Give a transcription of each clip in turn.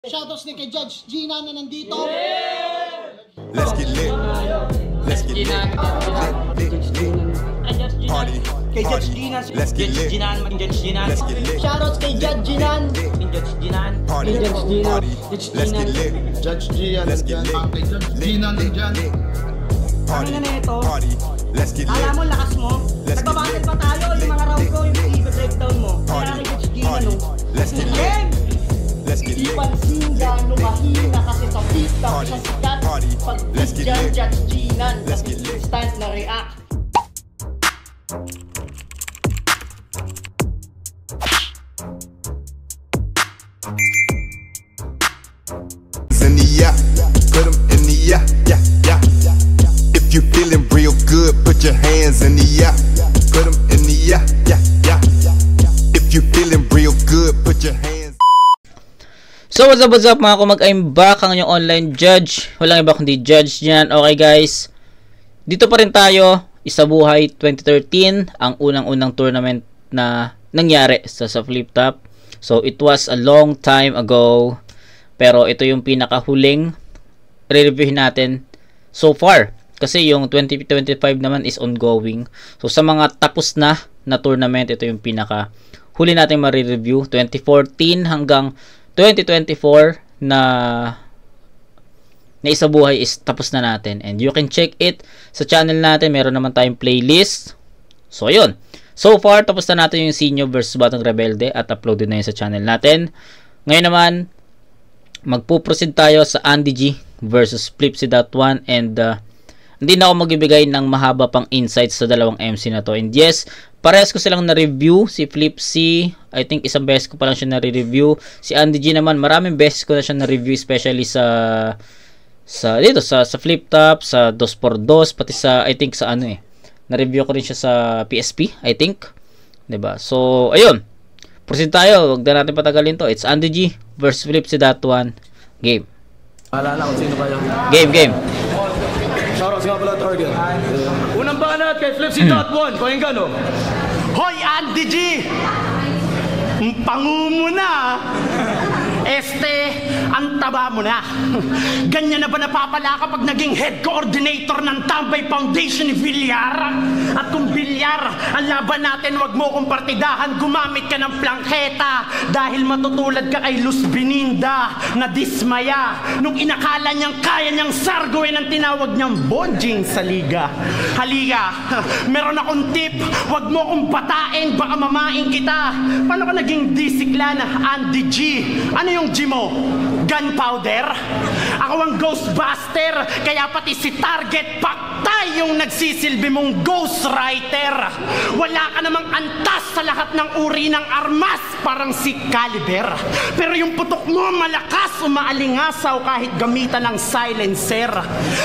Shoutouts din kay Judge Gina na nandito. Let's get lit. Let's get lit. Party. Kay Judge Gina. Let's get lit. Let's get lit. Shoutouts kay Judge Gina. Party. Party. Let's get lit. Judge Gian. Let's get lit. Kay Judge Gina nandyan. Party. Ano na ito? Party. Let's get lit. Alam mo, lakas mo. Nagbabattle pa tayo. Yung mga round ko, yung i-breakdown mo. Kaya kay Judge Gina, no? Let's get lit. Let's get Di lit. pansin gano'ng mahina kasi sa TikTok Party. siya sikat. Party. Pag Let's get dyan lit. Judge Gina, Let's get lit. instant na react. In the yeah, put 'em in the yeah, yeah, yeah. If you feeling real good, put your hands in the yeah, put 'em in the yeah, yeah, yeah. If you feeling real good, put your hands. So what's up mga kumag, I'm back, ang inyong online judge. Walang iba kundi Judge Gian. Okay guys, dito pa rin tayo, Isabuhay 2013, ang unang-unang tournament na nangyari sa Flip Top. So it was a long time ago, pero ito yung pinakahuling re-reviewin natin so far. Kasi yung 2025 naman is ongoing. So sa mga tapos na tournament, ito yung pinaka huli natin ma-review. 2014 hanggang 2024 na Isabuhay is tapos na natin. And you can check it sa channel natin. Meron naman tayong playlist. So ayun. So far, tapos na natin yung Sinyo versus Batang Rebelde at uploaded na yun sa channel natin. Ngayon naman, magpuproceed tayo sa Andy G versus Flipsy.1 and hindi na ako magbibigay ng mahaba pang insights sa dalawang MC na to. And yes, parehas ko silang na-review. Si Flipsy, I think isang beses ko pa lang siya na-review. Si Andy G naman, maraming beses ko na siya na-review, especially sa Flip Top, sa 2x2, pati sa, I think sa na-review ko rin siya sa PSP, I think. 'Di ba? So, ayun. Proceed tayo. Huwag na natin patagalin to. It's Andy G versus Flipsy.1. Game. Alala kung sino kayo. Game. Shoutouts nga pala target. Unang banat kay Flipsy.1. Pakinggan o. Hoy, Andy G! Pangu mo na! Ang taba mo na. Ganyan na ba napapala kapag naging head coordinator ng Tambay Foundation ni Villar? At kung Villar, ang laban natin, wag mo kong partidahan, gumamit ka ng plangketa dahil matutulad ka kay Luz Bininda na dismaya nung inakala niyang kaya niyang sargoin ang tinawag niyang bonjing sa liga. Halika, meron akong tip, wag mo kong batain, baka mamain kita. Paano ka naging disikla na Andy G? Ano yung G mo? Gunpowder? Ako ang Ghostbuster, kaya pati si Target Paktay yung nagsisilbi mong ghostwriter. Wala ka namang antas sa lahat ng uri ng armas, parang si Caliber. Pero yung putok mo malakas, umaalingasaw kahit gamitan ng silencer.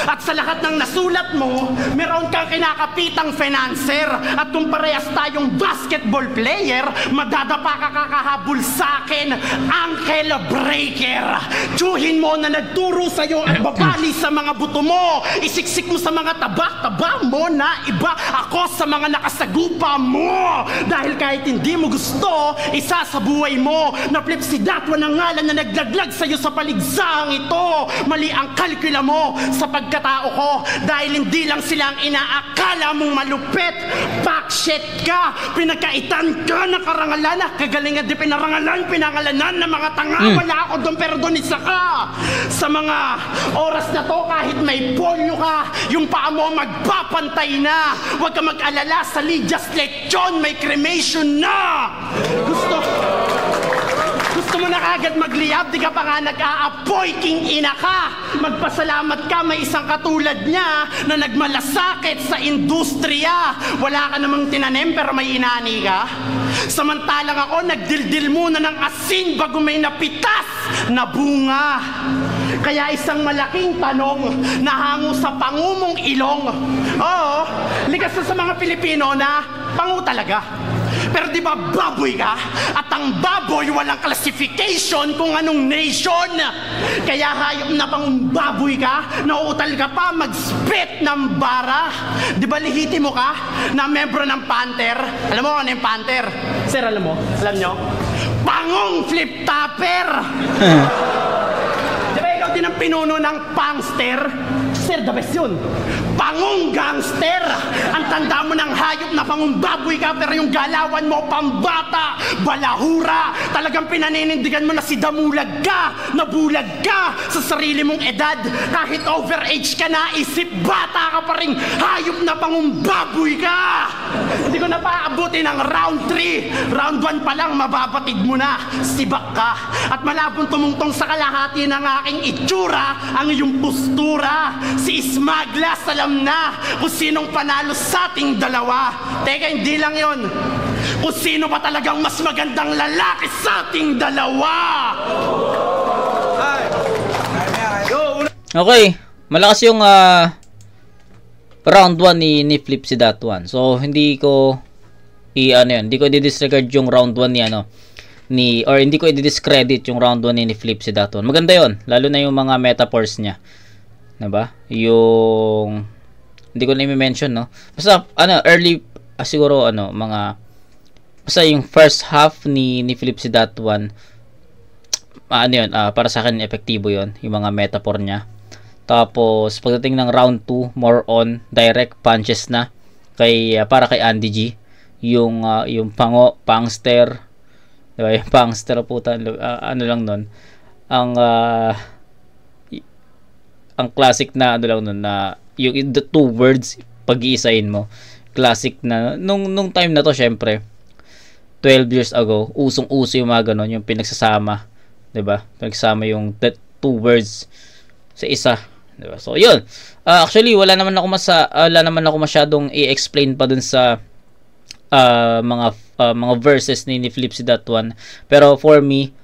At sa lahat ng nasulat mo, meron kang kinakapitang financer. At kung parehas tayong basketball player, madadapa ka kakahabol sa akin, Uncle Breaker. Tsuhin mo na nagturo sa'yo at babali sa mga buto mo. Isiksik mo sa mga taba mo na iba ako sa mga nakasagupa mo. Dahil kahit hindi mo gusto, isa sa buhay mo na Flipsy.1 ang ngalan na naglaglag sa'yo sa paligsahang ito. Mali ang kalkula mo sa pagkatao ko dahil hindi lang sila ang inaakala mong malupit. Backshit ka, pinagkaitan ka ng karangalan, kagalingan di pinangalanan ng mga tanga. Wala ako doon pero doon isa ka. Sa mga oras na to, kahit may polio ka, yung paa mo magpapantay na. Huwag ka mag-alala, sa Lydia's Lechon may cremation na. Gusto mo na kagad magliyab, di ka pa nga nag-aapoy, king ina ka. Magpasalamat ka, may isang katulad niya na nagmalasakit sa industriya. Wala ka namang tinanim pero may inani ka. Samantalang ako, nagdildil muna ng asin bago may napitas na bunga. Kaya isang malaking tanong na hango sa pangumong ilong. Oo, likas na sa mga Pilipino na pangu talaga. Pero di ba baboy ka? At ang baboy walang classification kung anong nation. Kaya hayop na pang baboy ka, nauutal ka pa mag-spit ng bara. Di ba lihiti mo ka na membro ng Panther? Alam mo ano yung Panther? Sir, alam mo? Alam nyo? Pangong flip-topper! pinuno ng pangster. Sir, the best yun. Pangong gangster. Ang tanda mo ng hayop na pangumbaboy ka, pero yung galawan mo pambata, balahura. Talagang pinaninindigan mo na si damulag ka, nabulag ka sa sarili mong edad. Kahit overage ka na, isip bata ka pa rin, hayop na pangumbaboy ka. Hindi ko na paaabuti ng round 3. Round 1 pa lang, mababatid mo na. Sibak ka. At malabong tumungtong sa kalahati ng aking itsura, ang iyong postura. Si Ismaglas, alam na kung sinong panalo sa ating dalawa. Teka, hindi lang yon. Kung sino ba talagang mas magandang lalaki sa ating dalawa. Okay, malakas yung round 1 ni Flip si that one. So hindi ko hindi ko i-disregard yung round 1 ni or hindi ko i-discredit yung round 1 ni Flip si that one. Maganda yon, lalo na yung mga metaphors niya. 'Di ba? Yung hindi ko na i-mention, no. Basta early siguro mga basta yung first half ni Flip si that one. Para sa akin epektibo yon, yung mga metaphor niya. Tapos pagdating ng round 2, more on direct punches na para kay Andy G. Yung pangster, diba? Yung pangster puta, lang nun. Ang classic na lang nun, na yung the two words pag-iisahin mo. Classic na nung time na to, syempre 12 years ago, usong-uso yung mga ganon, yung pinagsasama, 'di ba? Pinagsama yung the two words sa isa, 'di ba? So, yun. Actually, wala naman ako masyadong i-explain pa dun sa mga verses ni Flip si that one. Pero for me,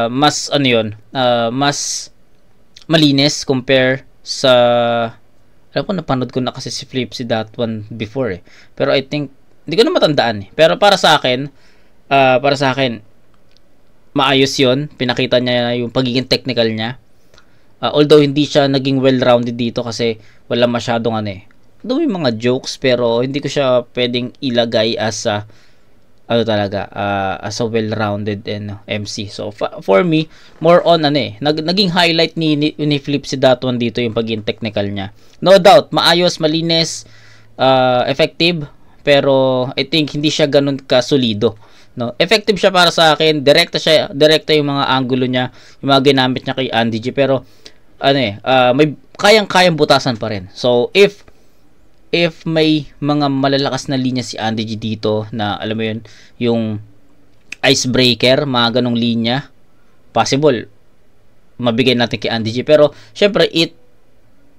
mas mas malinis compare sa, alam ko napanood ko na kasi si Flip si that one before pero I think hindi ko na matandaan pero para sa akin maayos yon. Pinakita niya yung pagiging technical niya, although hindi siya naging well-rounded dito kasi wala masyadong may mga jokes, pero hindi ko siya pwedeng ilagay as a as a well-rounded MC. So for me, more on naging highlight ni Flip si that one dito yung pagiging technical niya. No doubt, maayos, malinis, effective, pero I think hindi siya ganun ka-solido. No, effective siya para sa akin, direkta yung mga angulo niya, yung mga ginamit niya kay Andy G, pero may kayang butasan pa rin. So if may mga malalakas na linya si Andy G dito na alam mo yun, yung icebreaker, mga ganong linya, possible mabigay natin kay Andy G, pero syempre it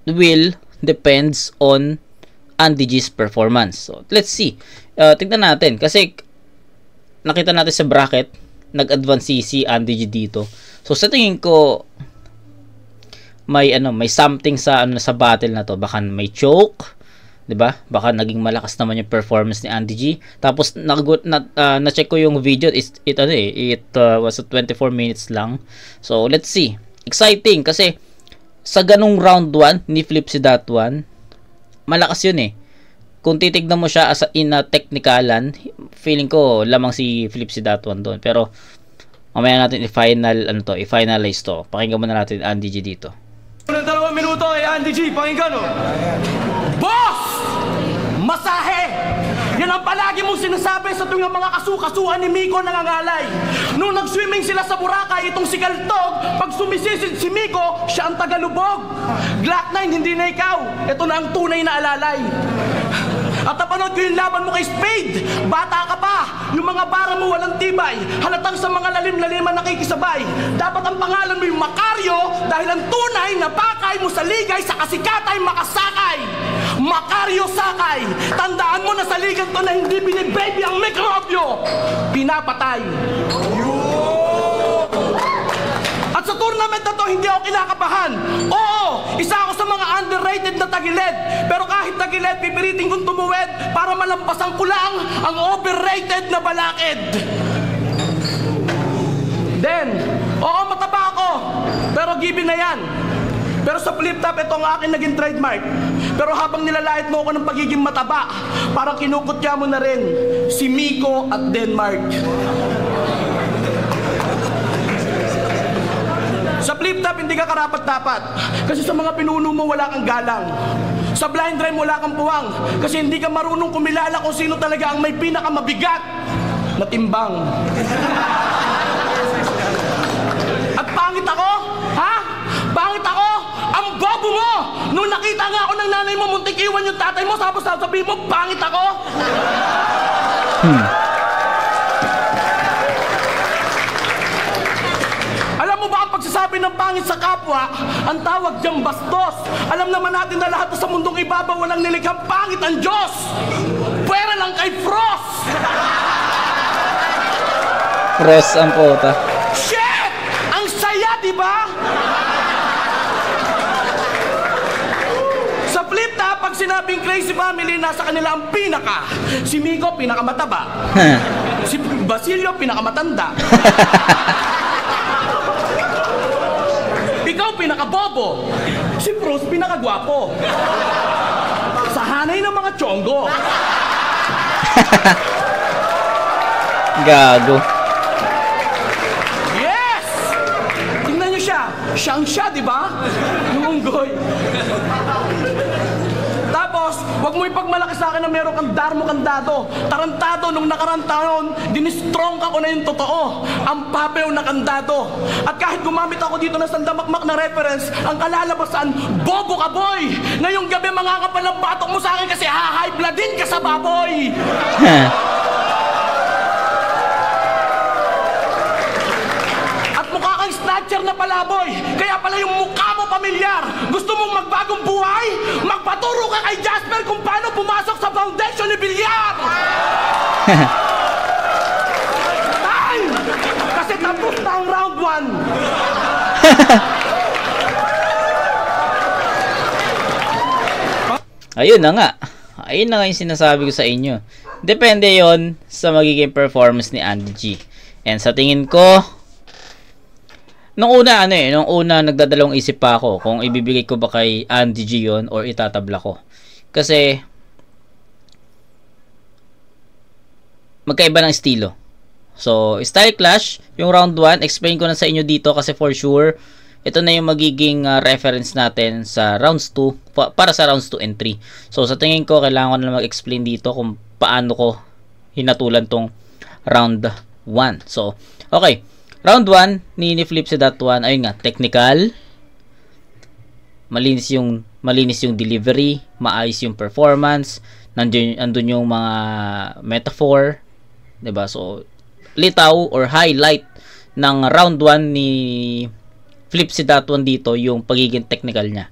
will depends on Andy G's performance. So let's see, tignan natin kasi nakita natin sa bracket nag-advance si Andy G dito. So sa tingin ko may something sa sa battle na to. Baka may choke, 'di ba? Baka naging malakas naman yung performance ni Andy G. Tapos na-check ko yung video, it was 24 minutes lang. So let's see. Exciting kasi sa ganung round 1 ni Flip si that one, malakas yun Kung titignan mo siya as in a technicalan, feeling ko lamang si Flip si that one doon. Pero mamaya natin i-finalize to. Pakinggan muna natin Andy G dito. Unang 2 minuto ay Andy G, pakinggan Boss! Masahe! Yan ang palagi mong sinasabi sa tuwing mga kasukasuan ni Miko nangangalay. Nung nag-swimming sila sa Boracay, itong si Kaltog, pag sumisisid si Miko, siya ang tagalubog. Glock 9, hindi na ikaw. Ito na ang tunay na alalay. At napanood ko yung laban mo kay Spade. Bata ka pa. Yung mga bara mo walang tibay. Halatang sa mga lalim-laliman nakikisabay. Dapat ang pangalan mo yung Macario dahil ang tunay na pakay mo sa ligay sa kasikatay makasakay. Macario Sakay. Tandaan mo na sa ligan to na hindi binibaby ang mikrobyo. Pinapatay. At sa tournament na to, hindi ako kinakabahan. Oo, isa ako sa mga underrated na tagilid. Pero kahit tagilid, pipilitin kong tumuwid para malampasan ko lang ang overrated na balakid. Then, oo, mataba ako. Pero given na yan. Pero sa flip top, ito ang akin naging trademark. Pero habang nilalait mo ako ng pagiging mataba, parang kinukutya mo na rin si Miko at Denmark. Sa flip top, hindi ka karapat-dapat. Kasi sa mga pinuno mo, wala kang galang. Sa blind drive, wala kang puwang. Kasi hindi ka marunong kumilala kung sino talaga ang may pinakamabigat na timbang. At pangit ako? Ha? Pangit ako? Ang bobo mo! Nung nakita nga ako ng nanay mo, muntik iwan yung tatay mo, tapos sabihin mo, pangit ako? Alam mo ba ang pagsasabi ng pangit sa kapwa, ang tawag diyang bastos. Alam naman natin na lahat sa mundong ibabaw walang nilikhang pangit ang Diyos. Pwera lang kay Frost. Frost ang puta. Shit! Ang saya, di ba? Sa flip top, pag sinabing crazy family, nasa kanila ang pinaka. Si Miko, pinakamataba. Si Basilio, pinakamatanda. Ikaw, pinakabobo. Si Bruce, pinakagwapo. Sa hanay ng mga tiyonggo. Gago. Yes! Tingnan niyo siya. Siyang siya, di ba? Yung unggoy. Tapos, wag mo ipagmalaki sa akin na meron kang darmo kandado. Tarantado nung nakarang taon, dinistrong ka ko na yung totoo. Ang papew na kandado. At kahit gumamit ako dito ng sandamakmak na reference, ang kalalabasan, bobo ka boy! Ngayong gabi mga kapal ng batok mo sa akin kasi high blood din ka sa baboy! At mukha kang snatcher na palaboy, kaya pala yung mukha mo pamilyar. Gusto mong magbagong buhay? Magpaturo ka kay Jasper kung paano pumasok sa foundation ni Villar! Time! Kasi tapos na ang round 1. Ayun na nga. Ayun na nga yung sinasabi ko sa inyo. Depende yon sa magiging performance ni Andy G. And sa tingin ko, nung una nagdadalawang isip pa ako kung ibibigay ko ba kay Andy G yun or itatabla ko. Kasi magkaiba ng estilo. So, style clash, yung round 1, explain ko na sa inyo dito kasi for sure, ito na yung magiging reference natin sa rounds 2, para sa rounds 2 and 3. So, sa tingin ko, kailangan ko na mag-explain dito kung paano ko hinatulan tong round 1. So, okay. Round 1, ni-flip si that one. Ayun nga, technical. Malinis yung delivery, maayos yung performance, nandun yung mga metaphor, 'di ba? So, litaw or highlight ng round 1 ni flip si that one dito yung pagiging technical niya.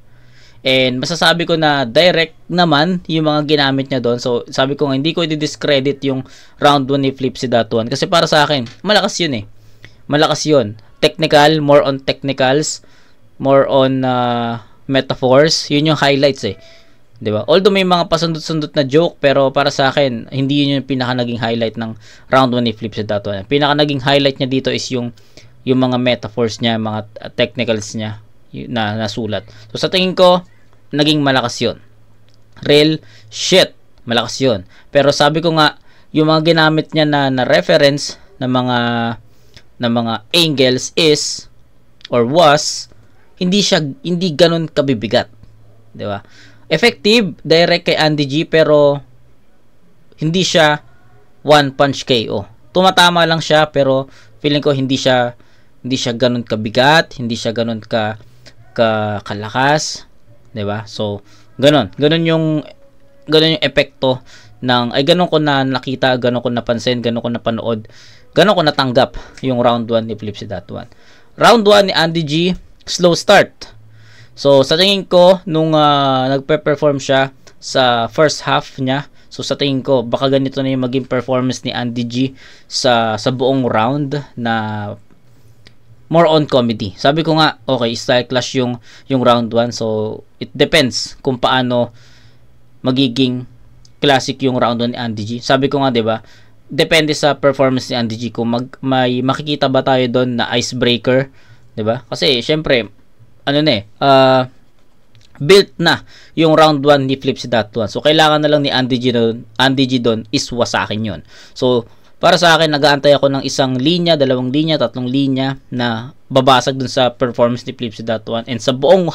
And masasabi ko na direct naman yung mga ginamit niya doon. So, sabi ko nga, hindi ko i-discredit yung round 1 ni flip si that one kasi para sa akin, malakas yun eh. Malakas yun. Technical, more on technicals, more on metaphors. Yun yung highlights eh. 'Di ba? Although may mga pasundot-sundot na joke, pero para sa akin, hindi yun yung pinaka naging highlight ng round 1 ni flip si that one. Pinaka naging highlight niya dito is yung mga metaphors niya, mga technicals niya na nasulat. So sa tingin ko, naging malakas yun. Real shit. Malakas yun. Pero sabi ko nga, yung mga ginamit niya na reference na mga angles is or was hindi ganun kabibigat, 'di ba? Effective direct kay Andy G pero hindi siya one punch KO. Tumatama lang siya pero feeling ko hindi siya ganun kabigat, hindi siya ganun kalakas, 'di ba? So ganun yung epekto ng ganun ko na nakita, ganun ko napansin, ganun ko napanood, ganun ko natanggap yung round 1 ni flip si that one. Round 1 ni Andy G, slow start. So sa tingin ko nung nagpe-perform siya sa first half niya, so sa tingin ko baka ganito na yung maging performance ni Andy G sa buong round na more on comedy. Sabi ko nga, okay, style clash yung round 1, so it depends kung paano magiging classic yung round 1 ni Andy G. Sabi ko nga, 'di ba? Depende sa performance ni Andy G kung may makikita ba tayo doon na icebreaker, 'di ba? Kasi syempre built na yung round 1 ni flip si that one. So kailangan na lang ni Andy G doon is wasakin 'yon. So para sa akin, nag-aantay ako ng isang linya, 2 linya, 3 linya na babasag dun sa performance ni Flipsy.1. And sa buong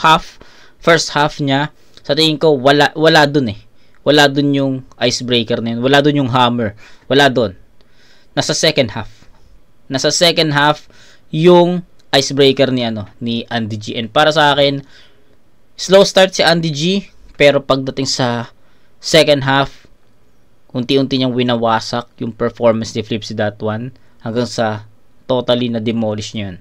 first half niya, sa tingin ko, wala dun eh. Wala dun yung icebreaker na yun. Wala dun yung hammer. Wala dun. Nasa second half. Nasa second half yung icebreaker ni Andy G. And para sa akin, slow start si Andy G, pero pagdating sa second half, unti-unti niyang winawasak yung performance ni Flipsy.1 hanggang sa totally na demolish niya yun.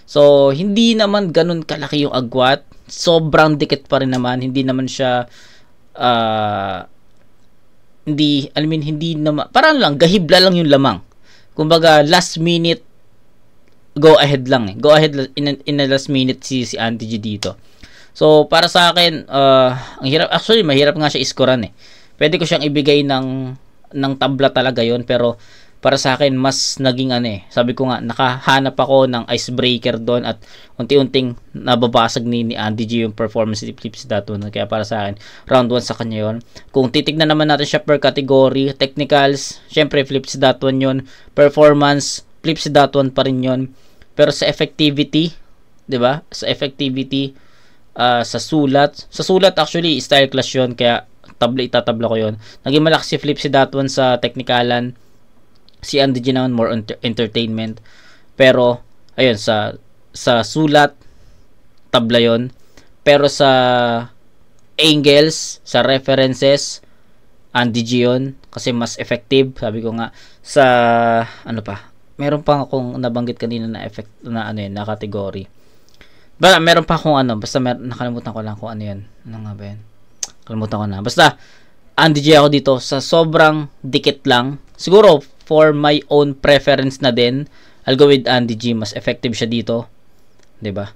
So, hindi naman ganun kalaki yung agwat. Sobrang dikit pa rin naman. Hindi naman siya hindi naman, parang lang, gahibla lang yung lamang. Kumbaga, last minute go ahead lang eh. Go ahead in the last minute si Andy G dito. So, para sa akin, ang hirap, actually, mahirap nga siya iskoran eh. Pwede ko siyang ibigay ng tabla talaga yon, pero para sa akin mas naging sabi ko nga, nakahanap ako ng icebreaker doon at unti-unting nababasag ni Andy G yung performance ni Flipsy.1. Kaya para sa akin, round 1 sa kanya yon. Kung titignan naman natin siya per category, technicals, syempre Flipsy.1 yon, performance, Flipsy.1 pa rin yon. Pero sa effectivity, 'di ba? Sa effectivity, sa sulat actually style class yon, kaya itatabla ko yon. Naging malakas si Flipsy.1 sa technicalan, si Andy G naman more entertainment. Pero ayun, sa sulat tabla yon. Pero sa angles, sa references, Andy G yon, kasi mas effective. Sabi ko nga sa meron pa akong nabanggit kanina na effect na na category. Meron pa akong basta nakalimutan ko lang kung ano 'yan. Ano nga ba 'yan? Kalimutan ko na. Basta, Andy G ako dito sa sobrang dikit lang. Siguro, for my own preference na din, I'll go with Andy G. Mas effective siya dito. 'Di ba?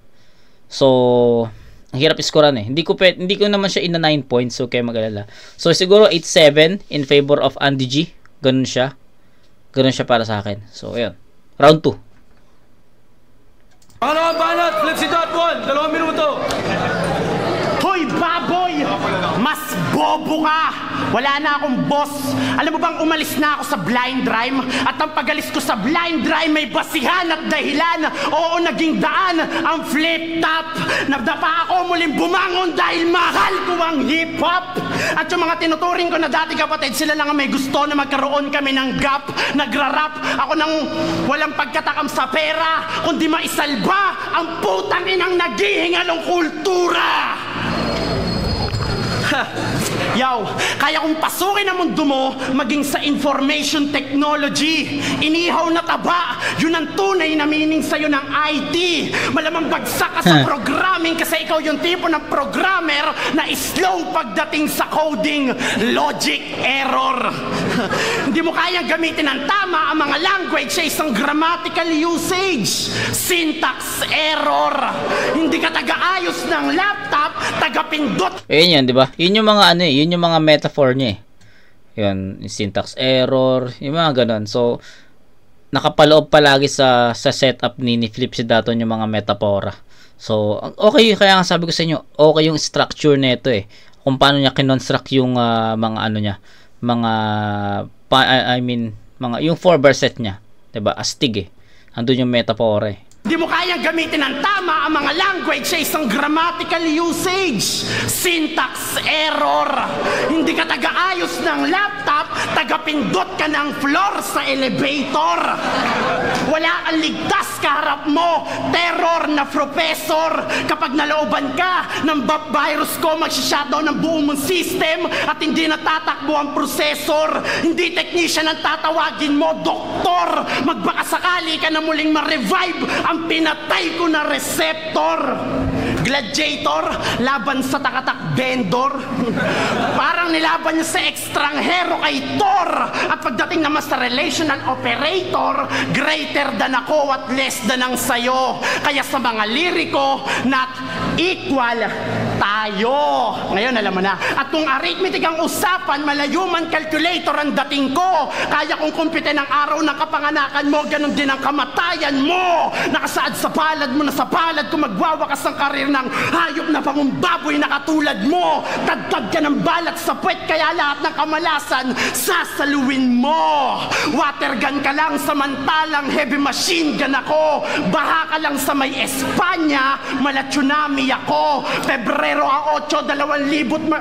So, ang hirap iskoran eh. Hindi ko naman siya ina 9 points, so kaya mag-alala. So, siguro 8-7 in favor of Andy G. Ganun siya. Ganun siya para sa akin. So, ayun. Round 2. Banat! Flipsy.1! 2 minuto! Hoy, baboy! Mas bobo ka! Wala na akong boss. Alam mo bang umalis na ako sa blind rhyme? At ang pagalis ko sa blind rhyme may basihan at dahilan. Oo, naging daan ang flip top. Nagdapa ako muling bumangon dahil mahal ko ang hip-hop. At yung mga tinuturing ko na dati kapatid, sila lang ang may gusto na magkaroon kami ng gap. Nagra-rap ako ng walang pagkatakam sa pera, kundi maisalba ang putang inang naghihingalong kultura. Yaw, kaya kong pasukin ang mundo mo maging sa information technology. Inihaw na taba, yun ang tunay na meaning sa'yo ng IT. Malamang bagsak ka sa programming kasi ikaw yung tipo ng programmer na slow pagdating sa coding. Logic error. Hindi mo kayang gamitin ng tama ang mga language sa isang grammatical usage. Syntax error. Hindi ka taga-ayos ng laptop, taga-pindot. Ayun yan, di ba? Yun yung mga yun yung mga metaphor niya eh. Yun, syntax error, yung mga ganun. So, nakapaloob palagi sa setup ni Flipsy.1 yung mga metafora. So, okay, kaya nga sabi ko sa inyo, okay yung structure nito eh. Kung paano niya kinonstruct yung mga yung 4-bar set niya. Diba? Astig eh. Andun yung metafora eh. Di mo kayang gamitin ng tama ang mga language sa isang grammatical usage. Syntax error. Hindi ka taga-ayos ng laptop, taga-pindot ka ng floor sa elevator. Wala kang ligtas kaharap mo. Terror na professor. Kapag nalooban ka ng virus ko, mag-shutdown ng buong mong system at hindi natatakbo ang processor. Hindi technician ang tatawagin mo, doktor. Magbakasakali ka na muling ma-revive ang pinatay ko na receptor. Gladiator, laban sa takatak vendor. Parang nilaban niya sa ekstranghero kay Thor. At pagdating naman sa relational operator, greater than ako at less than ang sayo. Kaya sa mga liriko, not equal tayo. Ngayon alam mo na. At kung arithmetic ang usapan, malayo-man calculator ang dating ko. Kaya kung kumpitin ang araw ng kapanganakan mo, ganun din ang kamatayan mo. Nakasaad sa palad mo na sa palad kung magwawakas ang karir ng hayop na pangumbaboy na katulad mo. Dagdag ka ng balat sa puwet, kaya lahat ng kamalasan sasaluin mo. Water gun ka lang samantalang heavy machine gun ako. Baha ka lang sa may Espanya, mala tsunami ako. Pebrero ang 8, 2013,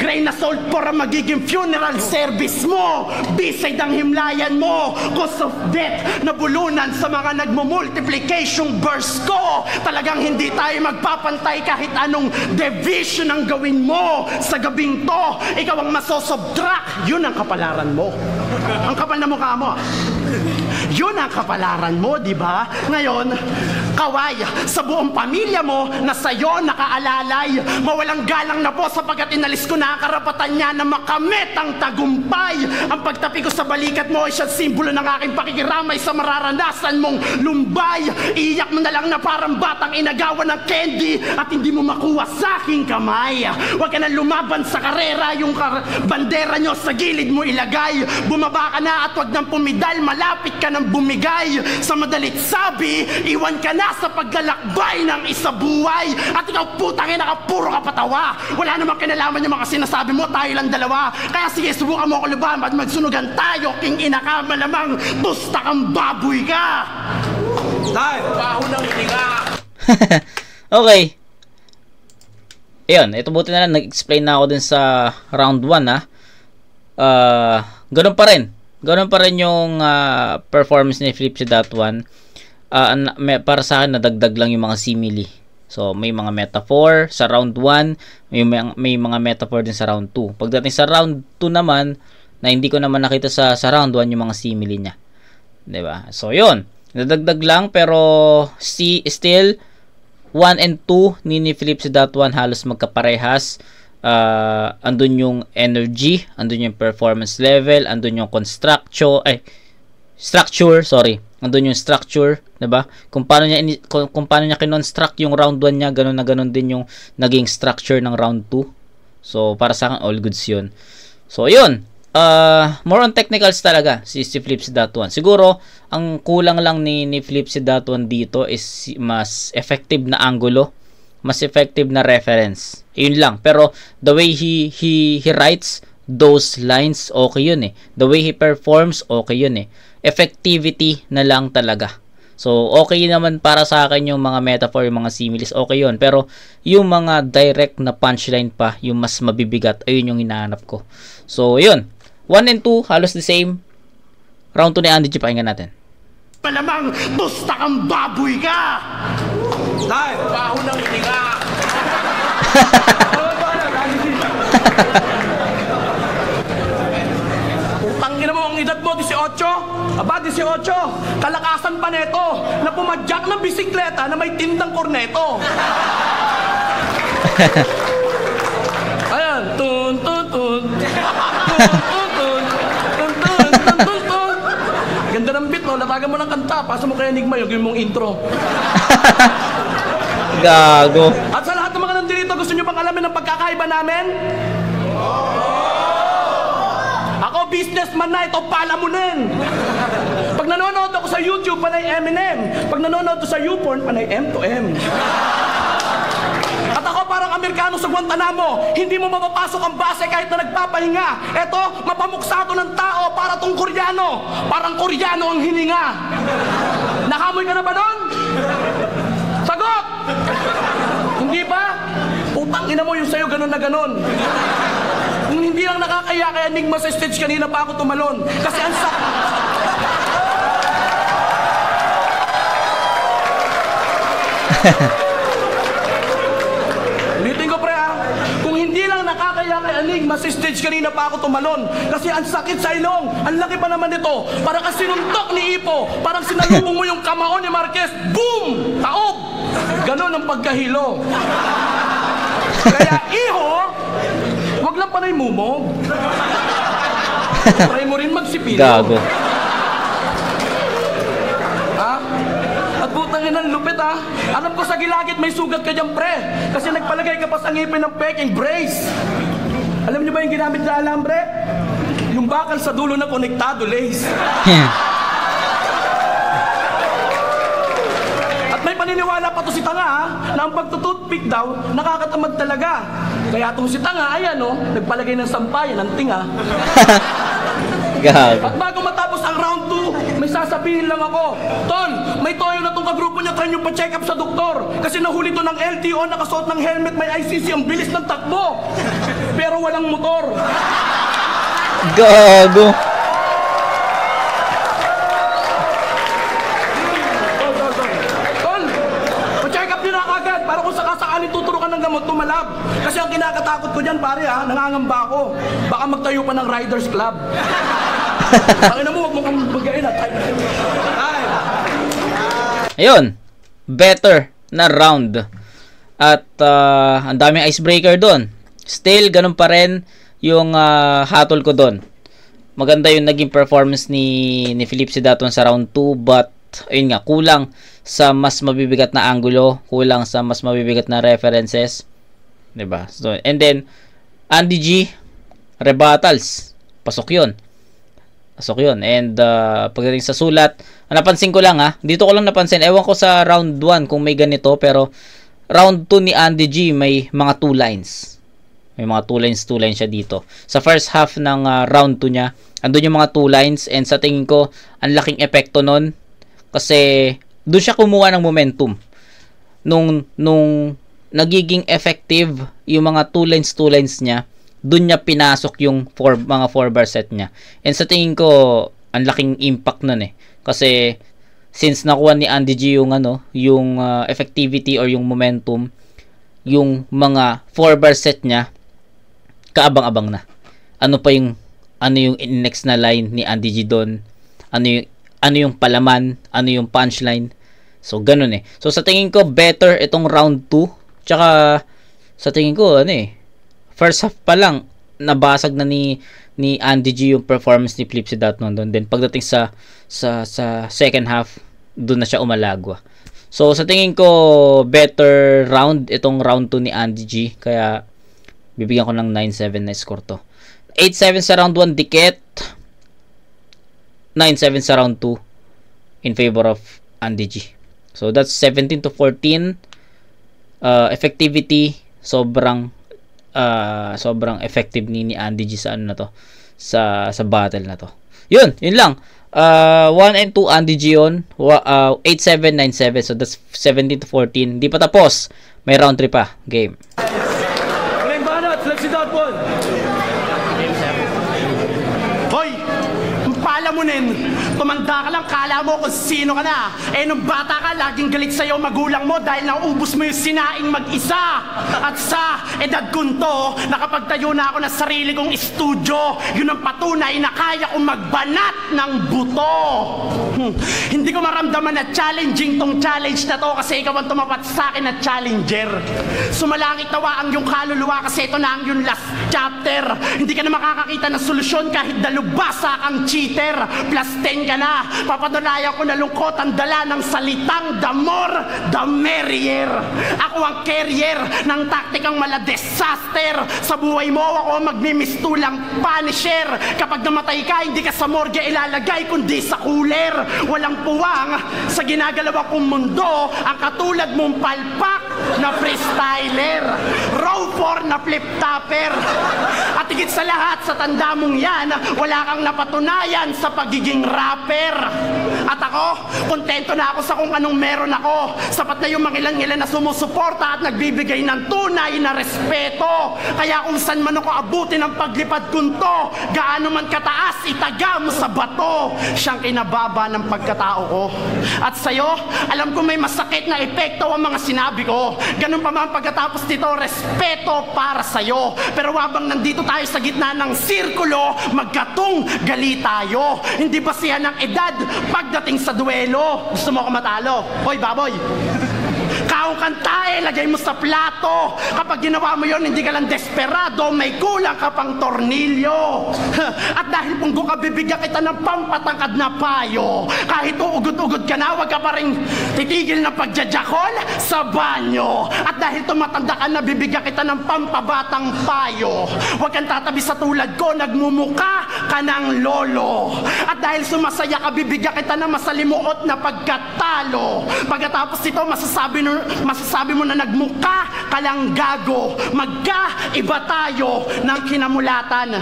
grain na salt for ang magiging funeral service mo. Beside ang himlayan mo, cause of death na bulunan sa mga nagmumultiplication verse ko. Talagang hindi tayo magpapantay kahit anong division ang gawin mo. Sa gabing to, ikaw ang masosubtract. Yun ang kapalaran mo. Ang kapal na mukha mo. Yun ang kapalaran mo, di ba? Ngayon, kaway sa buong pamilya mo na sa'yo nakaalalay. Mawalang galang na po sapagkat inalis ko na ang karapatan niya na makamit ang tagumpay. Ang pagtapi ko sa balikat mo ay siyang simbolo ng aking pakikiramay sa mararanasan mong lumbay. Iiyak mo na lang na parang batang inagawan ng candy at hindi mo makuha sa aking kamay. Huwag ka na lumaban sa karera, yung bandera nyo sa gilid mo ilagay. Bumaba ka na at huwag nang pumidal, malapit ka nang bumigay. Sa madalit sabi, iwan ka na sa paglalakbay ng isa buhay. At ikaw putang ina ka, puro ka patawa. Wala namang kinalaman yung mga sinasabi mo, tayo lang dalawa. Kaya sige, subukan mo ako lubahan at magsunugan tayo. King ina ka, malamang tusta kang baboy ka. Tayo, baho ng hininga. Okay. Ayun, ito buti na lang nag-explain na ako din sa round 1 ha. Ganun pa rin. Ganun pa rin yung performance ni Flipsy.1. Para sa akin, nadagdag lang yung mga simile. So, may mga metaphor sa round 1, may mga metaphor din sa round 2. Pagdating sa round 2 naman, na hindi ko naman nakita sa round 1 yung mga simile niya. 'Di ba? So, yun. Nadagdag lang, pero still, 1 and 2 ni Flipsy.1 halos magkaparehas. Andun yung energy, andun yung performance level, andun yung structure, andun yung structure, 'di ba? Kung paano niya kinonstruct yung round 1 niya, ganun na ganun din yung naging structure ng round 2. So para sa akin all goods 'yun. So 'yun. More on technicals talaga si Flipsy.1. Siguro ang kulang lang ni Flipsy.1 dito is mas effective na angulo, mas effective na reference. Yun lang. Pero the way he writes those lines, okay yun eh. The way he performs, okay yun eh. Effectivity na lang talaga. So, okay naman para sa akin yung mga metaphor, yung mga similes, okay yun. Pero yung mga direct na punchline pa, yung mas mabibigat, ayun yung hinahanap ko. So, yun. 1 and 2, halos the same. Round 2 ni Andy G, pakinggan natin. Malamang tusta kang baboy ka! Tayo, baho ng hininga. Tangina mo, ang edad mo, 18? Aba, 18. Kalakasan pa neto na pumadyak ng bisikleta na may tindang korneto. Ayan, tun, tun, tun. Ganda ng beat, no? Latagan mo ng kanta. Pasa mo kay Enigma, yung mong intro. Gago. At sa lahat ng mga nandito, gusto nyo bang alamin ang pagkakaiba namin? Ako, businessman na, ito palamunin. Pag nanonood ako sa YouTube, panay Eminem. Pag nanonood ako sa YouPorn, panay M2M. At ako parang Amerikano sa Guantanamo, hindi mo mapapasok ang base kahit na nagpapahinga. Eto, mapamuksado ng tao para tong Koreano. Parang Koreano ang hininga. Nakamoy ka na ba doon? Sagot! Hindi ba? Utang ina mo yung sa'yo ganun na ganun. Kung hindi lang nakakaya kaya Enigma sa stage kanina pa ako tumalon. Kasi ang ulitin ko pre ha. Kung hindi lang nakakaya kay Enigma sa stage kanina pa ako tumalon. Kasi ang sakit sa ilong. Ang laki pa naman nito. Para kasi sinuntok ni Ipo. Parang sinalubong mo yung kamao ni Marquez. Boom! Taob! Ganon ang pagkahilo. Kaya iho, wag lang panay mumog. Try mo rin magsipilo. Gago. Ha? At putang inang lupit ha. Alam ko sa gilagid may sugat ka dyan pre. Kasi nagpalagay ka pa sa ngipin ng peking brace. Alam niyo ba yung ginamit na alambre? Yung bakal sa dulo na konektado lace. At may paniniwala Naniniwala pa to si Tanga ha, na ang pagtututpick daw, nakakatamad talaga. Kaya itong si Tanga, ayan o, nagpalagay ng sampayan ng tinga. Gago. At bago matapos ang round 2, may sasabihin lang ako. Tol, may toyo na itong kagrupo niya, try nyo pa-check up sa doktor. Kasi nahuli to ng LTO, nakasuot ng helmet, may ICC, ang bilis ng takbo. Pero walang motor. Gago. Tol, pa-check up nyo na agad para kung sakasakaling tuturo ka ng gamot, tumalab. Kasi ang kinakatakot ko dyan, pare ha, nangangamba ako. Baka magtayo pa ng Riders Club. Pakina mo, huwag mo kang magain at Ayun, better na round. At ang daming icebreaker doon. Still, ganun pa rin yung hatol ko doon. Maganda yung naging performance ni Philip Sidaton sa round 2, but ayun nga, kulang sa mas mabibigat na angulo, kulang sa mas mabibigat na references, 'di ba? So, and then Andy G rebuttals, pasok 'yun. And pagdating sa sulat, napansin ko lang dito ko lang napansin, ewan ko sa round 1 kung may ganito, pero round 2 ni Andy G may mga 2 lines. May mga 2 lines siya dito. Sa first half ng round 2 niya, andun yung mga 2 lines, and sa tingin ko, ang laking epekto nun kasi doon siya kumuha ng momentum. Nung nagiging effective yung mga 2 lines niya, doon niya pinasok yung mga 4-bar set niya. And sa tingin ko, ang laking impact nun kasi since nakuha ni Andy G yung yung effectivity or yung momentum, yung mga 4-bar set niya kaabang-abang na. Ano yung next na line ni Andy G doon? Ano yung palaman, ano yung punchline. So ganun So sa tingin ko better itong round 2. Tsaka sa tingin ko first half pa lang nabasag na ni Andy G yung performance ni Philip Sidaton doon. Then pagdating sa second half, doon na siya umalagwa. So sa tingin ko better round itong round 2 ni Andy G, kaya bibigyan ko ng 9-7 na score to. 8-7 sa round 1 dikit, 9-7 sa round 2 in favor of Andy G. So that's 17-14. Effectivity sobrang effective ni Andy G sa sa battle na to. Yun lang. 1 and 2 Andy G yun. 8-7, 9-7. So that's 17-14. Di pa tapos. May round 3 pa. Game. Maling banat, let's see that one. Hoy! Palamunin, tumanda ka lang, kala mo kung sino ka na. Nung bata ka, laging galit sa'yo magulang mo dahil naubos mo yung sinaing mag-isa. At sa edad kunto, nakapagtayo na ako ng sarili kong estudyo. Yun ang patunay na kaya kong magbanat ng buto. Hindi ko maramdaman na challenging tong challenge na to kasi ikaw ang tumapat sa akin na challenger. Sumalangit tawa ang yung kaluluwa kasi ito na ang yung last chapter. Hindi ka na makakakita ng solusyon kahit dalubasa kang cheater. Plus 10 ka na. Papadalayan ko na lungkot ang dala ng salitang the more, the merrier. Ako ang carrier ng taktikang mala-disaster. Sa buhay mo, ako magmimistulang punisher. Kapag namatay ka, hindi ka sa morgue ilalagay kundi sa cooler. Walang puwang sa ginagalawa kong mundo ang katulad mong palpak na freestyler. Raw 4 na flip-topper. At higit sa lahat, sa tanda mong yan, wala kang napatunayan sa pagiging rapper. At ako, kontento na ako sa kung anong meron ako. Sapat na yung mga ilan-ilan na sumusuporta at nagbibigay ng tunay na respeto. Kaya kung saan man ako abutin ang paglipad kunto, gaano man kataas, itaga mo sa bato. Siyang kinababa ng pagkatao ko. At sa'yo, alam ko may masakit na epekto ang mga sinabi ko. Ganun pa man pagkatapos nito, respeto para sa'yo. Pero habang nandito tayo sa gitna ng sirkulo, magkatong gali tayo. Hindi basihan ng edad pagdating sa duelo. Gusto mo ako matalo? Hoy, baboy! Taong kanta lagay mo sa plato. Kapag ginawa mo yon, hindi ka lang desperado, may kulang ka pang tornilyo. At dahil punggo ka, bibigyan kita ng pampatangkad na payo. Kahit uugod-ugod ka na, wag ka pa rin titigil na pagjajakol sa banyo. At dahil tumatanda ka na, bibigyan kita ng pampabatang payo. Huwag kang tatabi sa tulad ko, nagmumuka ka ng lolo. At dahil sumasaya ka, bibigyan kita ng masalimuot na pagkatalo. Pagkatapos nito, masasabi mo na nagmuka ka lang gago. Magkaiba tayo ng kinamulatan.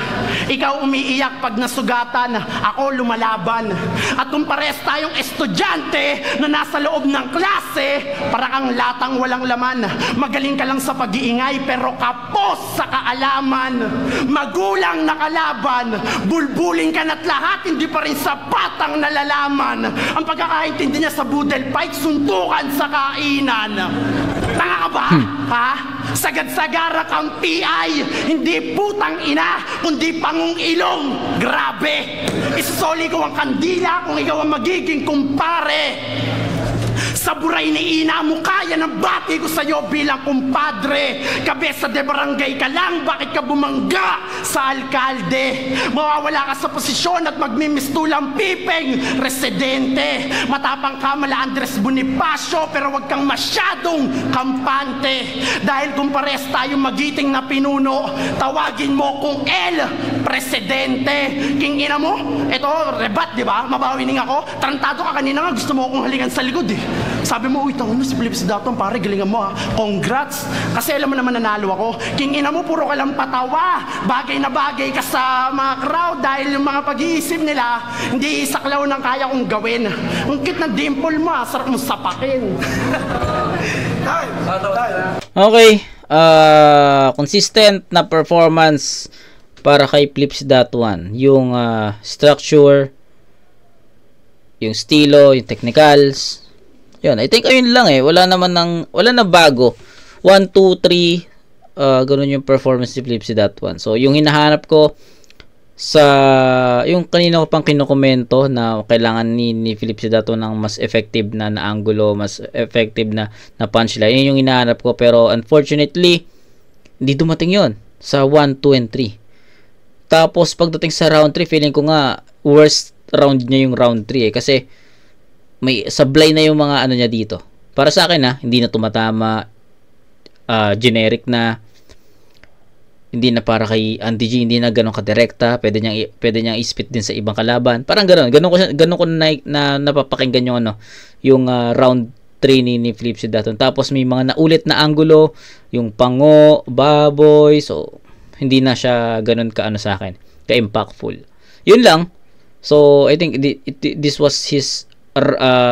Ikaw umiiyak pag nasugatan, ako lumalaban. At kung pares tayong estudyante na nasa loob ng klase, para kang latang walang laman. Magaling ka lang sa pag-iingay pero kapos sa kaalaman. Magulang na kalaban, bulbuling ka na't lahat, hindi pa rin sapat ang nalalaman. Ang pagkakaintindi niya sa budel fight, suntukan sa kainan. Tanga ka ba? Ha? Sagad-sagara kang PI, hindi putang ina, kundi pangong ilong. Grabe! Isusoli ko ang kandila kung ikaw ang magiging kumpare. Sa buray ni ina mo, kaya ng bati ko sa'yo bilang kumpadre. Kabesa de barangay ka lang, bakit ka bumangga sa alkalde? Mawawala ka sa posisyon at magmimistulang pipeng residente. Matapang ka mala Andres Bonifacio, pero wag kang masyadong kampante. Dahil kung pares tayo magiting na pinuno, tawagin mo kung El Presidente. King ina mo, eto, rebat, di ba? Mabawining ako. Tarantado ka kanina nga, gusto mo akong halikan sa likod eh. Sabi mo, uy, tango na si Philips Daton, pare, galingan mo ha. Congrats! Kasi alam mo naman nanalo ako. King ina mo, puro ka lang patawa. Bagay na bagay ka sa mga crowd dahil yung mga pag-iisip nila, hindi isaklaw ng kaya kong gawin. Ang cute na dimple mo ha, sarap mo sapakin. Okay, consistent na performance para kay Philips Daton. Yung structure, yung estilo, yung technicals. Yun, I think ayun lang eh. Wala na bago. 1, 2, 3, ganun yung performance ni Philips Daton. So, yung hinahanap ko sa, yung kanina ko pang kinukomento na kailangan ni Philips Daton ng mas effective na angulo, mas effective na punchline. Yun yung hinahanap ko. Pero, unfortunately, hindi dumating yun sa 1, 2, and 3. Tapos, pagdating sa round 3, feeling ko nga, worst round niya yung round 3 eh. Kasi, may sablay na yung mga ano niya dito. Para sa akin hindi na tumatama, generic na, hindi na para kay Andy G, hindi na ganun kadirekta, pwede niyang i-spit din sa ibang kalaban. Parang ganun ko na napapakinggan yung yung round 3 ni Philips Daton. Tapos may mga naulit na angulo, yung pango, baboy, so hindi na siya ganun kaano sa akin, ka-impactful. Yun lang. So I think this was his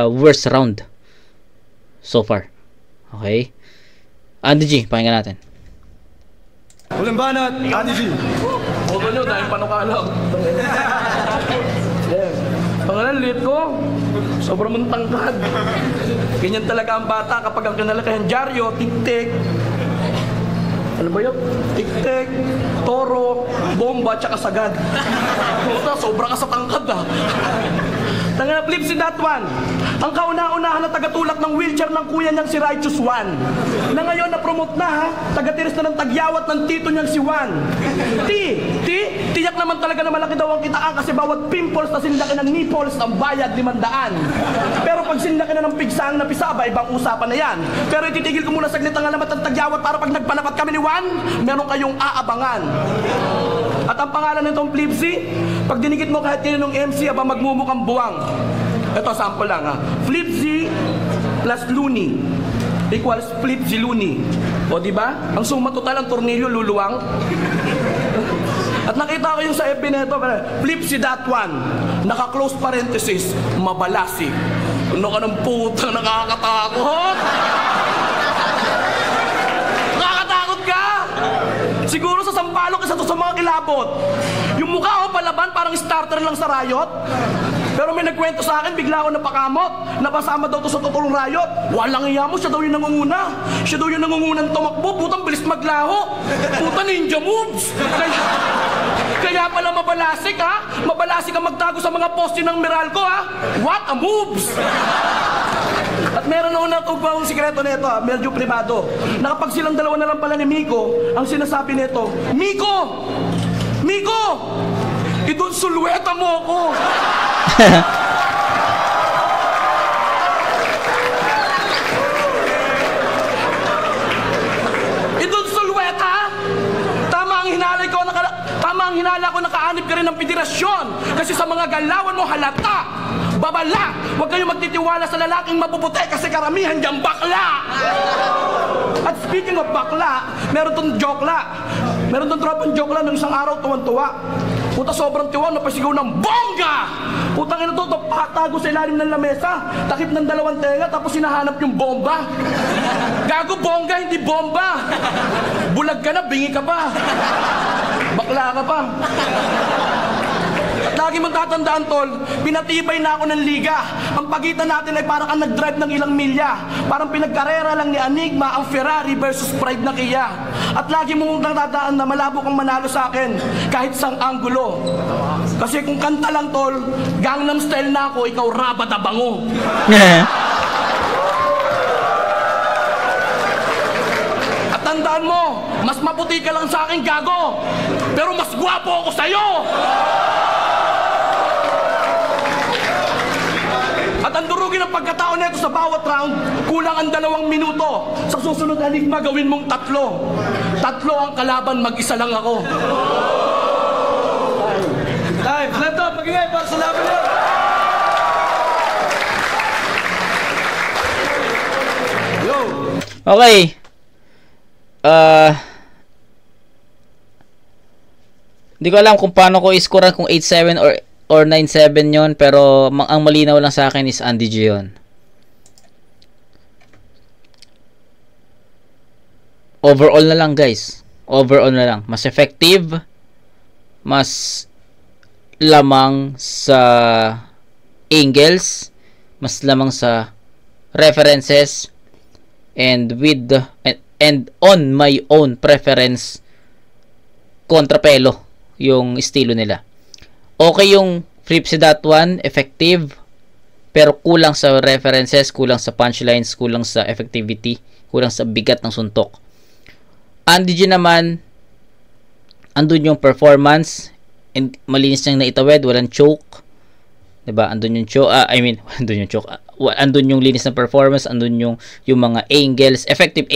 worst round so far. Okay, Andy G, pakinggan natin. Ulang banat, Andy G. Boto nyo dahil panukalang. Pangalan, lit ko. Sobrang mong tangkad. Ganyan talaga ang bata kapag ang kinalakayan dyaryo, tik-tik. Ano ba yun? Tik-tik, toro, bomba, tsaka sagad. Sobra ka sa tangkad Tanga na Philips Daton. Ang kauna-unahan na tagatulak ng wheelchair ng kuya niyang si Righteous One. Na ngayon na-promote na tagatiris na ng tagyawat ng tito niyang si Juan. Tiyak naman talaga na malaki daw ang kitaan kasi bawat pimples na sinlaki ng nipples ang bayad 500. Pero pag sinlaki na ng pigsang na pisaba, ibang usapan na yan. Pero ititigil ko muna saglit ang alamat ng tagyawat para pag nagpanapat kami ni Juan, meron kayong aabangan. At ang pangalan nitong Flipsy, pag dinikit mo kahit kaninong MC, magmumukhang buwang. Ito, sample lang Flipsy plus Looney equals Flipsy Looney. O diba? Ang suma total, ang tornilyo, luluwang. At nakita ko yung sa FB na ito, Flipsy Daton, naka-close parenthesis, mabalasik. Ano ka ng putang nakakatakot? Nakakatakot ka? Siguro sa sampalok isa to sa mga kilabot. Yung mukha ko palaban parang starter lang sa Riot. Pero may nagkwento sa akin, bigla ako napakamot. Napasama daw to sa tutulong Riot. Walang iya mo, siya daw yung nangunguna. Siya daw yung nangungunang tumakbo. Putang bilis maglaho. Puta ninja moves. Kaya pala mabalasik Mabalasik ang magtago sa mga poste ng Meralco What a moves! At meron ako natugpang sikreto nito, medyo privado. Na kapag silang dalawa na lang pala ni Miko, ang sinasabi nito, Miko! Miko! Idonsulweta mo ako! Idonsulweta? Tama ang hinala ko, nakaanib ka rin ng federasyon. Kasi sa mga galawan mo halata. Babala! Huwag kayong magtitiwala sa lalaking mapuputi kasi karamihan dyan bakla! At speaking of bakla, meron tong jokla. Meron tong tropang jokla ng isang araw tuwan-tuwa. Puta, sobrang tiwa, napasigaw ng bongga! Putang ina to, patago sa ilalim ng lamesa. Takip ng dalawang tenga, tapos hinahanap yung bomba. Gago, bongga, hindi bomba! Bulag ka na, bingi ka pa. Bakla ka pa. At lagi mong tatandaan, tol, pinatibay na ako ng liga. Ang pagitan natin ay parang kang nag-drive ng ilang milya. Parang pinagkarera lang ni Enigma ang Ferrari versus Pride na Kia. At lagi mong tatandaan na malabo kang manalo sa akin kahit sang anggulo. Kasi kung kanta lang, tol, Gangnam Style na ako, ikaw Raba da Bango. At tandaan mo, mas maputi ka lang sa akin, gago. Pero mas gwapo ako sa'yo. At ang durugin ng pagkataon nito sa bawat round, kulang ang 2 minuto. Sa susunod na Enigma, gawin mong 3. 3 ang kalaban, mag-isa lang ako. Time, leto, pag-ingay para sa laban nyo. Yo! Okay. Hindi ko alam kung paano ko i-score kung 8-7 or 9-7 yon, pero ang malinaw lang sa akin is Andy G yun. Overall na lang, guys. Overall na lang. Mas effective, mas lamang sa angles, mas lamang sa references, and on my own preference, kontrapelo yung estilo nila. Okay yung Flipsy.1, effective, pero kulang sa references, kulang sa punchlines, kulang sa effectivity, kulang sa bigat ng suntok. Andy G naman, andun yung performance, and malinis niyang naitawid, walang choke, diba? Andun yung choke, andun yung choke, andun yung linis ng performance, andun yung mga angles, effective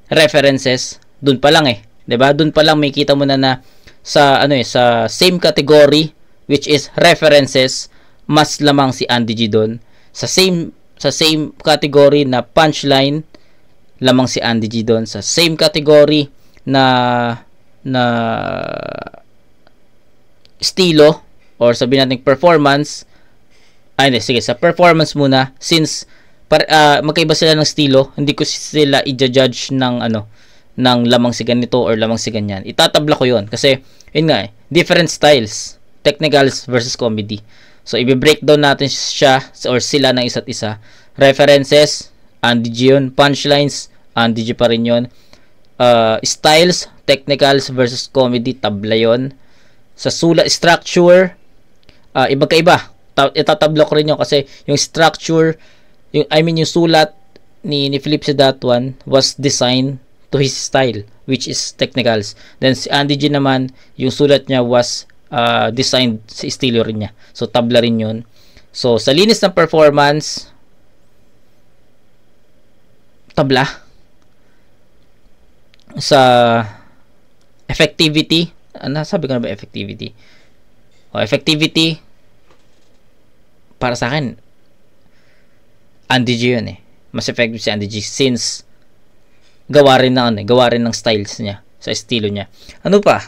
references, dun pa lang diba? Dun pa lang may kita mo na sa sa same category, which is references, mas lamang si Andy G doon. Sa same category na punchline, lamang si Andy G doon. Sa same category na estilo, or sabihin natin performance, sa performance muna, since magkaiba sila ng estilo, hindi ko sila i-judge ng ng lamang si ganito or lamang si ganyan. Itatabla ko yon kasi yun nga different styles, technicals versus comedy. So i-breakdown natin siya or sila ng isa't isa. References, Andy G yun. Punchlines, Andy G pa rin yun. Styles, technicals versus comedy, tabla yun. Sa sulat structure, iba-kaiba. Itatabla ko rin yun kasi yung structure, yung sulat ni Flipsy.1 was designed to his style, which is technicals. Then si Andy G naman, yung sulat niya was designed sa estilo rin niya. So tabla rin yun. So sa linis ng performance, tabla. Sa effectivity, sabi ko na ba effectivity? Effectivity, para sa akin, Andy G yun Mas effective si Andy G since gawa rin ng styles niya, sa estilo niya. Ano pa?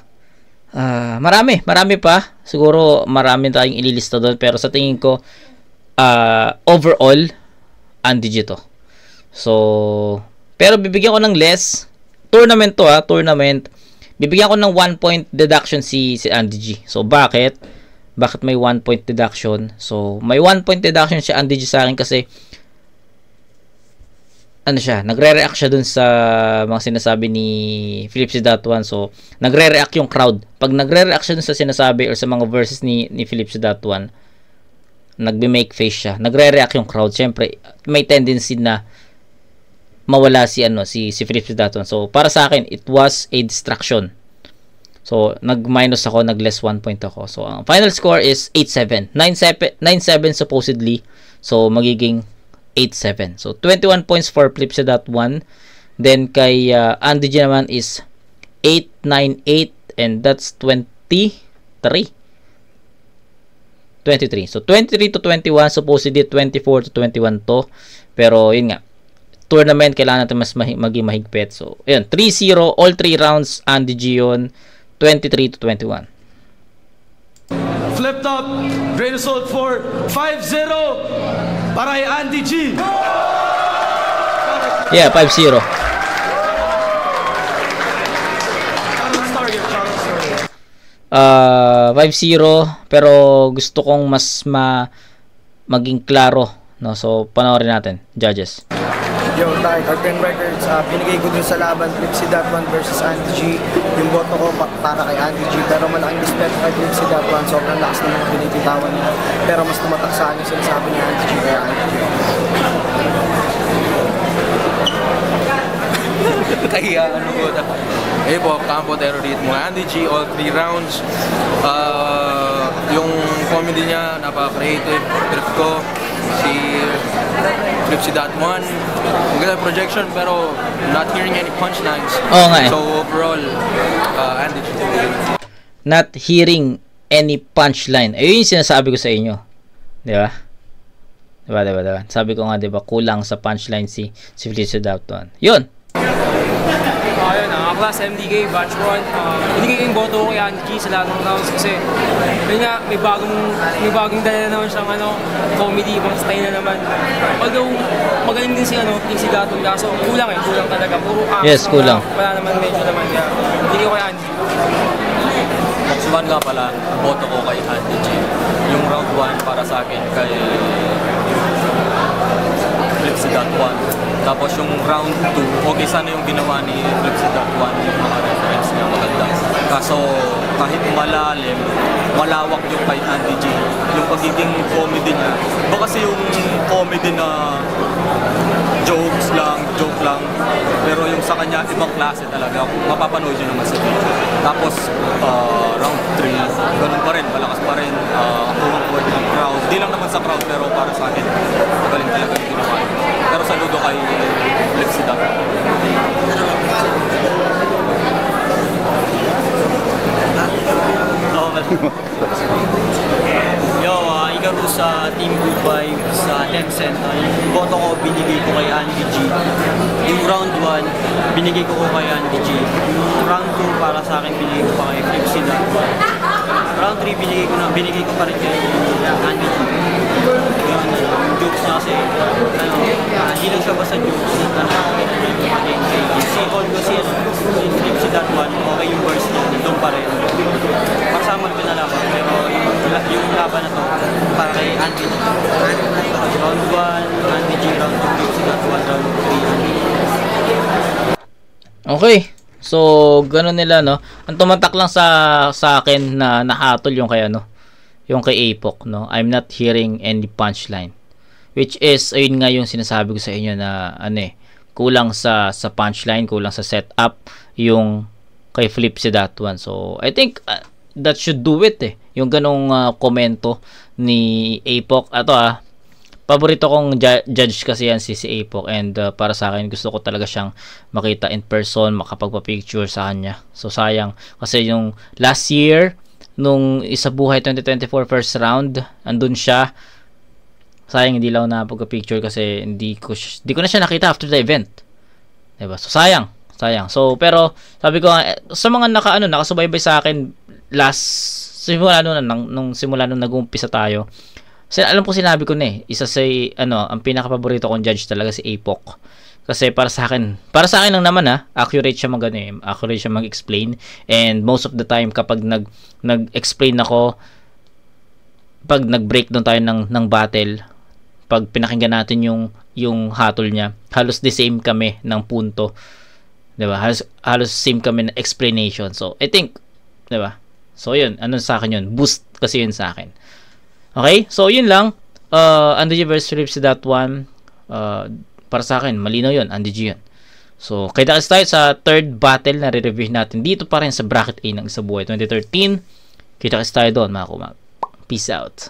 Marami pa. Siguro marami tayong ililista doon, pero sa tingin ko overall Andy G to. So, pero bibigyan ko ng less. Tournament to tournament. Bibigyan ko ng 1 point deduction si Andy G. So, bakit may 1 point deduction? So, may 1 point deduction si Andy G sa akin kasi nagre-react siya dun sa mga sinasabi ni Flipsy.1. So, nagre-react yung crowd. Pag nagre-react siya dun sa sinasabi or sa mga verses ni Flipsy.1, nagbe-make face siya, nagre-react yung crowd, syempre may tendency na mawala si Philip Sidaton. So para sa akin, it was a distraction. So nag-minus ako, nag-less 1 point ako. So ang final score is 8-7. 9-7 supposedly. So magiging 8-7. So 21 points for Philip Sidaton. Then kay Andy G naman is 8-9-8, and that's 23. So 23-21, supposedly 24-21 to. Pero yun nga, tournament kailangan natin mas maging mahigpit. So ayun, 3-0 all 3 rounds, Andy G yun. 23-21. Flip top, Great Assault 4, 5-0 para kay Andy G. Yeah, 5-0. 5-0, pero gusto kong mas maging klaro, no? So panoorin natin, judges. Yo, Tay, Arpen Records, pinigay ko dun sa laban, Flip Sidaton versus Andy G. Yung boto ko para kay Andy G, pero malaking respect kay Flip Sidaton. Sobrang lakas ng mga binibitawan niya, pero mas tumatak sa akin yung sinasabi ni Andy G kay Andy G. Kaya ano ko na. Eh po, Campo Terrorist mo. Andy G, all 3 rounds. Yung comedy niya, napaka-creative. Trip ko, si Flip Sidaton. Maganda projection, pero not hearing any punchlines. Oo nga eh. So overall, Andy G. Not hearing any punchline. Ayun yung sinasabi ko sa inyo. Di ba? Diba? Sabi ko nga, di ba, kulang sa punchline si Flip Sidaton. Yun. Ayun, class MDK, batch 1. Binigay ko yung boto ko kay Andy G sa lahat ng rounds kasi yun nga, may bagong dala na naman siyang comedy, ibang style na naman. Although, magaling din si Sidaton, kaso kulang talaga. Puro yes, kulang. Wala naman, medyo naman. Binigay ko kay Andy G. Box 1 nga pala, boto ko kay Andy G. Yung round 1 para sa akin kay Flip Sidaton. Tapos yung round 2, okay sana yung ginawa ni Flip Sidaton, yung mga reference niya maganda. Kaso kahit malalim, malawak yung kay Andy G. Yung pagiging comedy niya, iba kasi yung comedy na joke lang, pero yung sa kanya ibang klase talaga, mapapanood yun naman sa video. Tapos round 3, ganun pa rin, malakas pa rin, ang word ng crowd, di lang naman sa crowd pero para sa akin, galing talaga yung ginawa. Pero saludo kay Flip Sidaton. Yo, Ikaru sa Team Good Vibes sa Tencent. Yung boto ko, binigay ko kay Andy G. Yung round 1, binigay ko kay Andy G. Yung round 2, para sa akin, binigay ko pa kay Flip Sidaton. Round 3, binigay ko pa rin kay Andy G. Yung jokes niya kasi, hindi lang siya basta jokes. Si All ko si Flip Sidaton, okay yung verse niya, doon pa rin. Pasama ko na laban, pero yung laban na to, para kay Andy G. Round 1, Andy G, round 2, Flip Sidaton, round 3. Okay. So, ganun nila, no? Ang tumatak lang sa akin na nahatol yung kay yung kay Apok, no? I'm not hearing any punchline. Which is, ayun nga yung sinasabi ko sa inyo na, kulang sa punchline, kulang sa setup, yung kay Flip Sidaton. So, I think, that should do it, yung ganong komento ni Apok. Ato, paborito kong judge kasi yan si Apok, and para sa akin gusto ko talaga siyang makita in person, makapagpa-picture sa kanya. So sayang kasi yung last year nung Isa Buhay 2024 first round, andun siya. Sayang hindi lang napagpa-picture kasi hindi ko na siya nakita after the event. Diba? So sayang. So pero sabi ko sa mga nakasubaybay sa akin simula nung nag-umpisa tayo. Alam ko sinabi ko na isa sa ang pinaka-paborito kong judge talaga si Apok. Kasi para sa akin lang naman accurate siya accurate siya mag-explain, and most of the time kapag nag-explain ako, pag nag-breakdown tayo ng battle, pag pinakinggan natin yung hatol niya, halos the same kami ng punto. 'Di ba? Halos same kami ng explanation. So I think, 'di ba? So yun, sa akin yun, boost kasi yun sa akin. Okay? So, yun lang. Andy G versus Flipsy.1, para sa akin, malinaw yun. Andy G yun. So, kita-kits tayo sa third battle na re-review natin dito pa rin sa bracket A ng Isa Buhay 2013. Kita-kits tayo doon, mga kumag. Peace out.